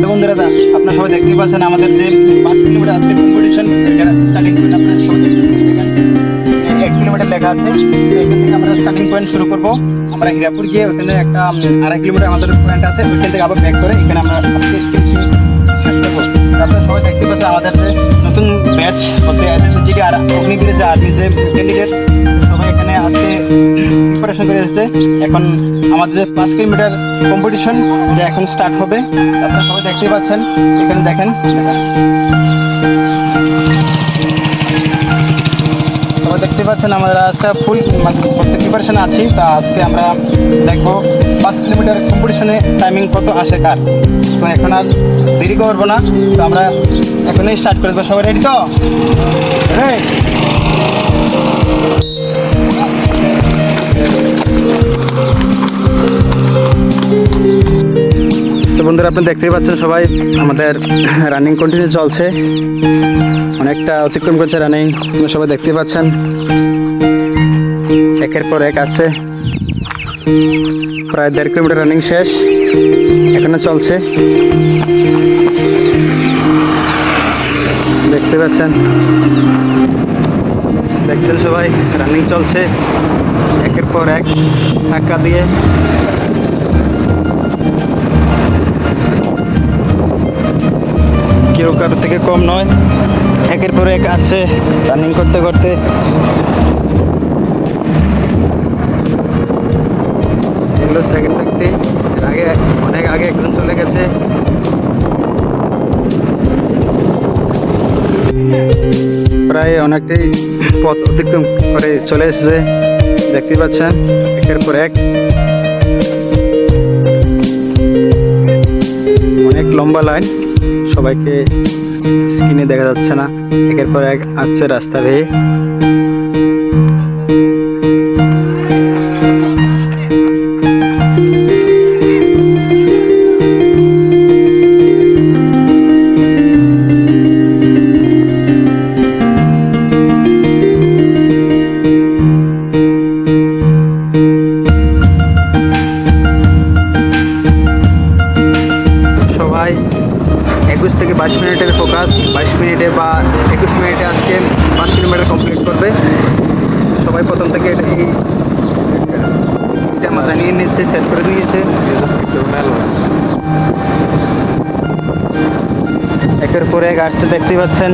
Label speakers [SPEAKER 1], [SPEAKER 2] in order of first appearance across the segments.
[SPEAKER 1] তো বন্ধুরা, আপনারা সবাই দেখতেই পাচ্ছেন আমাদের যে 5 কিলোমিটার আজকে কম্পিটিশন, এটা স্টার্টিং পয়েন্ট আপনারা সবাই দেখেন 1 কিলোমিটার লেখা আছে। তো এখান থেকে আমরা স্টার্টিং পয়েন্ট শুরু করব। আমরা হীরাপুর গিয়ে ওখানে একটা 2.5 কিলোমিটার আমাদের পয়েন্ট আছে, ওইখান থেকে আবার ব্যাক করে এখানে আমরা আজকে ফিনিশিং শেষ করবো। তো আপনারা সবাই দেখতে পাচ্ছেন আমাদের যে নতুন ব্যাচ বলতে এসএসজি আর অগ্নিবীর যে আর্মি যে ক্যান্ডিডেট সবাই এখানে আজকে প্রিপারেশন করে এসেছে। এখন আমাদের যে 5 কিলোমিটার কম্পিটিশন এটা এখন স্টার্ট হবে। আপনারা সবাই দেখতেই পাচ্ছেন, এখানে দেখেন সবাই দেখতে পাচ্ছেন আমরা আজকে ফুল প্রিপারেশন আছি। তা আজকে আমরা দেখবো 5 কিলোমিটার কম্পিটিশনে টাইমিং কত আসে কার। তো এখন আর দেরি করবো না, তো আমরা এখনই স্টার্ট করে দেবো। সবাই রেডি তো? হ্যাঁ, তো বন্ধুরা আপনারা দেখতেই পাচ্ছেন সবাই আমাদের রানিং কন্টিনিউ চলছে, অনেকটা অতিক্রম করছে রানিং। আপনারা সবাই দেখতেই পাচ্ছেন একের পর এক আসছে, প্রায় 1.5 কিলোমিটার রানিং শেষ, এখনো চলছে। দেখতে পাচ্ছেন সবাই রানিং চলছে একের পর এক ধাক্কা দিয়ে। কেউ কারোর থেকে কম নয়, একের পর এক আছে রানিং করতে করতে। এগুলো সেকেন্ড ব্যক্তি, আগে অনেক আগে একজন চলে গেছে। প্রায় অনেকটাই পথ অতিক্রম করে চলে এসেছে, দেখতে পাচ্ছেন একের পর এক। অনেক লম্বা লাইন, সবাইকে স্ক্রিনে দেখা যাচ্ছে না, একের পর এক আসছে রাস্তা বেয়ে। সবাই 21 থেকে 22 মিনিটের ফোকাস, 22 মিনিটে বা 21 মিনিটে আজকে 5 কিলোমিটার কমপ্লিট করবে। সবাই প্রথম থেকে এটা মাথায় নিয়ে নিচ্ছে, সেট করে দিয়েছে। একের পর এক আসছে, দেখতেই পাচ্ছেন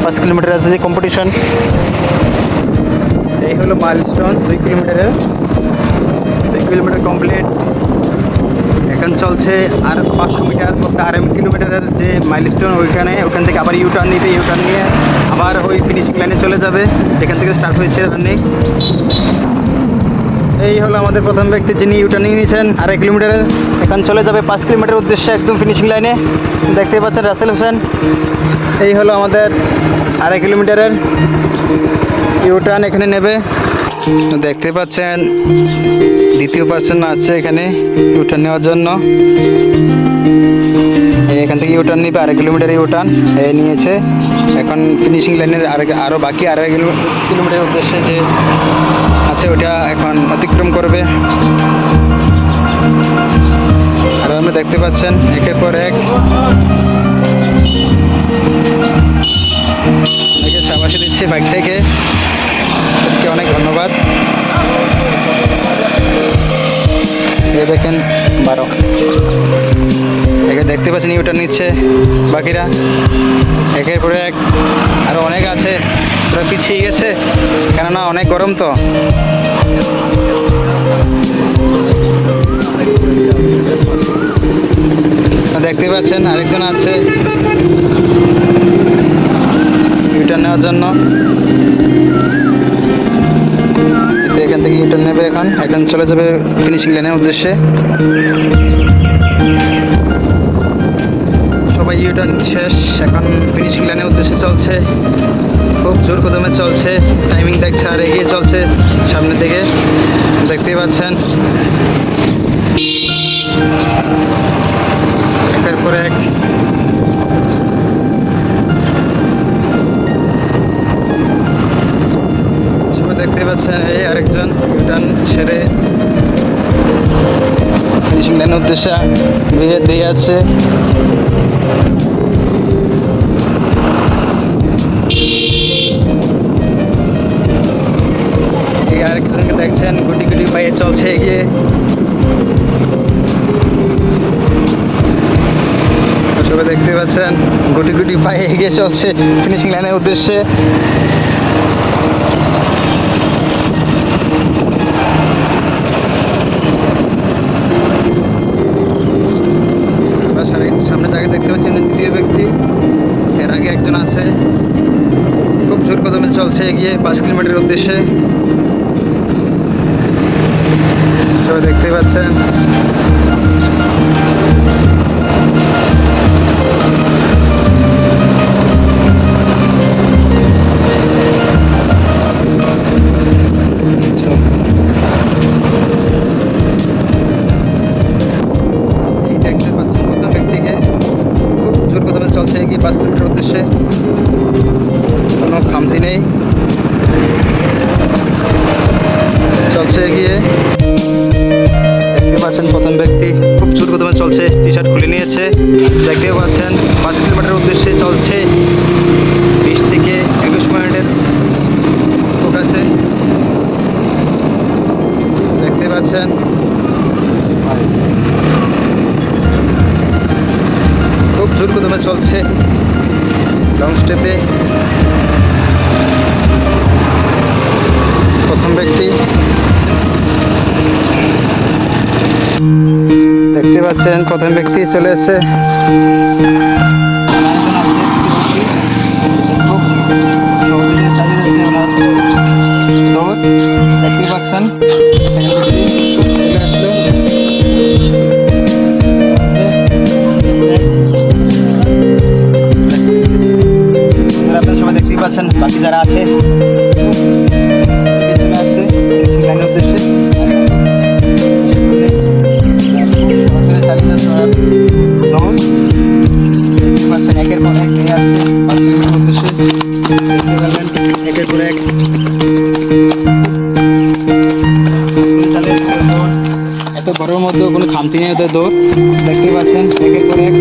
[SPEAKER 1] 5 কিলোমিটার আছে যে কম্পিটিশন। এই হলো মাইলস্টোন 2 কিলোমিটারের, 2 কিলোমিটার কমপ্লিট। এখন চলছে আর 500 মিটার, 2.5 কিলোমিটারের যে মাইলস্টোন, ওইখান থেকে আবার ইউটার্ন নিতে, ইউটার্ন নিয়ে আবার ওই ফিনিশিং লাইনে চলে যাবে যেখান থেকে স্টার্ট হয়েছে রানিং। এই হলো আমাদের প্রথম ব্যক্তি যিনি ইউটার্নিং নিয়েছেন 2.5 কিলোমিটারের। এখন চলে যাবে 5 কিলোমিটার উদ্দেশ্যে একদম ফিনিশিং লাইনে। দেখতে পাচ্ছেন রাসেল হোসেন। এই হলো আমাদের 2.5 কিলোমিটারের ইউটার্ন এখানে নেবে। দেখতে পাচ্ছেন দ্বিতীয় পার্সন আছে এখানে ইউটার্ন নেওয়ার জন্য। এখান থেকে ইউটার্ন নিবে 2.5 কিলোমিটার ইউটার্ন নিয়েছে। এখন ফিনিশিং লাইনের আরও বাকি 2.5 কিলোমিটার উদ্দেশ্যে যে আছে ওটা এখন অতিক্রম করবে। আর আমরা দেখতে পাচ্ছেন একের পর এক অনেকে সাবাসী দিচ্ছে বাইক থেকে, অনেক ধন্যবাদ। এই দেখেন 12 এখানে দেখতে পাচ্ছেন ইউটার্ন নিচ্ছে বাকিরা একের পর এক। আরও অনেক আছে, তোরা পিছিয়ে গেছে কেননা অনেক গরম। তো দেখতে পাচ্ছেন আরেকজন আছে ইউটার্ন নেওয়ার জন্য। এখান থেকে ইউটার্ন নেবে, এখন চলে যাবে ফিনিশিং লাইনের উদ্দেশ্যে। সবাই ইউটার্ন শেষ, এখন ফিনিশিং লাইনের উদ্দেশ্যে চলছে। খুব জোর কদমে চলছে, টাইমিং দেখছে আর এগিয়ে চলছে সামনের দিকে, দেখতেই পাচ্ছেন একের পর এক। সবাই দেখতে পাচ্ছেন এই আরেকজন ইউটার্ন ছেড়ে ফিনিশিং লাইনের উদ্দেশ্যে দিয়ে আছে। এই আরেকজনকে দেখছেন গুটি গুটি পায়ে চলছে এগিয়ে। সবাই দেখতে পাচ্ছেন গুটি গুটি পায়ে এগিয়ে চলছে ফিনিশিং লাইনের উদ্দেশ্যে। সামনে যাকে দেখতে পাচ্ছেন দ্বিতীয় ব্যক্তি, এর আগে একজন আছে, খুব জোর কদমে চলছে এগিয়ে 5 কিলোমিটারের উদ্দেশ্যে। সবাই দেখতে পাচ্ছেন। দেখতে পাচ্ছেন প্রথম ব্যক্তিকে খুব জোর কদমে চলছে এগিয়ে 5 কিলোমিটার উদ্দেশ্যে, কোনো খামতি নেই, চলছে এগিয়ে। দেখতে পাচ্ছেন প্রথম ব্যক্তি খুব জোর কদমে চলছে, টি শার্ট খুলে নিয়েছে। দেখতে পাচ্ছেন 5 কিলোমিটার উদ্দেশ্যে চলছে, 20 থেকে 21 মিনিটের ফোকাসে। দেখতে পাচ্ছেন খুব জোর কদমে চলছে লং স্টেপে প্রথম ব্যক্তি। দেখতে পাচ্ছেন প্রথম ব্যক্তি চলে এসেছে। দেখতে পাচ্ছেন চলে আসলো। আপনারা সবাই দেখতেই পাচ্ছেন বাকি যারা আছে চলে আসছে লাইনের উদ্দেশ্যে। একের পর এক নিয়ে যাচ্ছে 5 কিলোমিটার উদ্দেশ্যে। দেখতে পারলেন একের পর এক এত বড়োর মধ্যেও কোনো খামতি নেই ওদের দৌড়। দেখতে পাচ্ছেন একের পর এক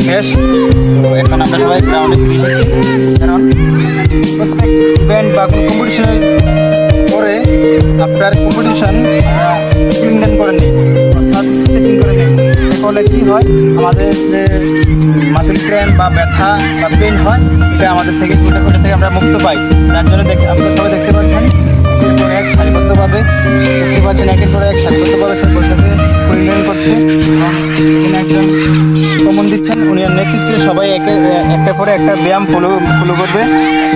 [SPEAKER 1] শেষ। তো এখন আমরা সবাই গ্রাউন্ডে ফিরে এসেছি, কারণ প্রত্যেক ইভেন্ট বা কোনো কম্পিটিশনের পরে আপনার কম্পিটিশন ক্লিন করে নিই, অর্থাৎ চেকিং করে নিই। ফলে কী হয়, আমাদের যে মাসেল ক্র্যাম্প বা ব্যথা বা পেন হয়, এটা আমাদের থেকে কোটা থেকে আমরা মুক্ত পাই। যার জন্য আপনারা সবাই দেখতে পাচ্ছেন একের পর এক সারিবদ্ধভাবে দেখতে পাচ্ছেন একের পর এক সারিবদ্ধভাবে সব বসাতে পরিণয়ন করছে। এবং তিনি একজন কমন দিচ্ছেন, উনি নেতৃত্বে সবাই একটা পরে একটা ব্যায়াম ফলো করবে।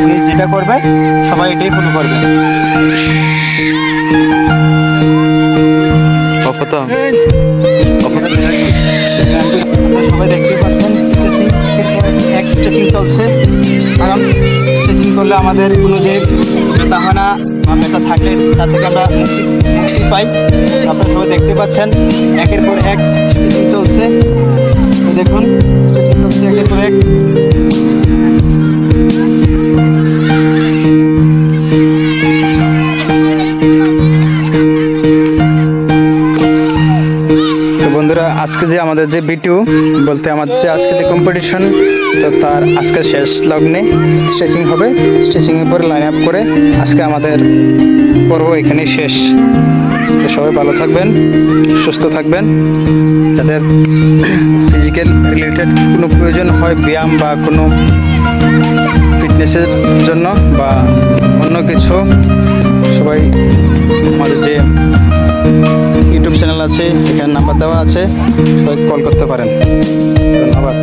[SPEAKER 1] উনি যেটা করবে সবাই এটাই ফলো করবে। সবাই দেখতে পাচ্ছেন এক স্ট্রেচিং চলছে, কারণ স্ট্রেচিং করলে আমাদের কোনো যে ব্যথা হয় না বা ব্যথা থাকলে তার থেকে আমরা মুক্তি পাই। আপনারা সবাই দেখতে পাচ্ছেন একের পর এক স্ট্রেচিং চলছে। দেখুন স্ট্রেচিং চলছে একের পর এক। বন্ধুরা, আজকে যে আমাদের যে বিটু বলতে আমাদের যে আজকে যে কম্পিটিশন, তো তার আজকে শেষ লগ্নে স্ট্রেচিং হবে। স্ট্রেচিংয়ের পরে লাইন আপ করে আজকে আমাদের পর্ব এখানেই শেষ। তো সবাই ভালো থাকবেন, সুস্থ থাকবেন। যাদের ফিজিক্যাল রিলেটেড কোনো প্রয়োজন হয় ব্যায়াম বা কোনো ফিটনেসের জন্য বা অন্য কিছু, সবাই আমাদের যে ইউটিউব চ্যানেল আছে এখানে নাম্বার দেওয়া আছে, সবাই কল করতে পারেন। ধন্যবাদ।